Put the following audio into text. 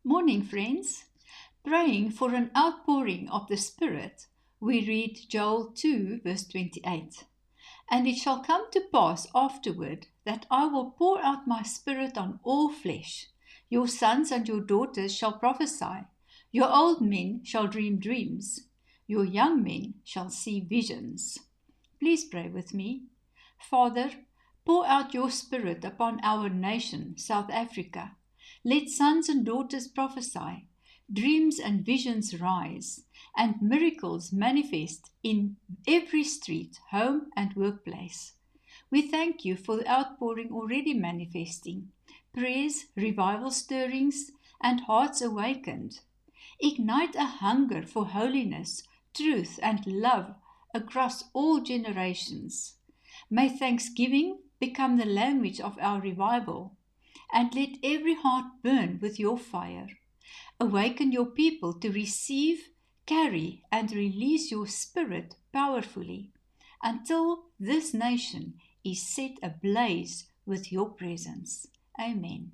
Morning, friends. Praying for an outpouring of the Spirit, we read Joel 2, verse 28. And it shall come to pass afterward that I will pour out my Spirit on all flesh. Your sons and your daughters shall prophesy. Your old men shall dream dreams. Your young men shall see visions. Please pray with me. Father, pour out your Spirit upon our nation, South Africa. Let sons and daughters prophesy, dreams and visions rise, and miracles manifest in every street, home, and workplace. We thank you for the outpouring already manifesting, prayers, revival stirrings, and hearts awakened. Ignite a hunger for holiness, truth, and love across all generations. May thanksgiving become the language of our revival, and let every heart burn with your fire. Awaken your people to receive, carry, and release your Spirit powerfully until this nation is set ablaze with your presence. Amen.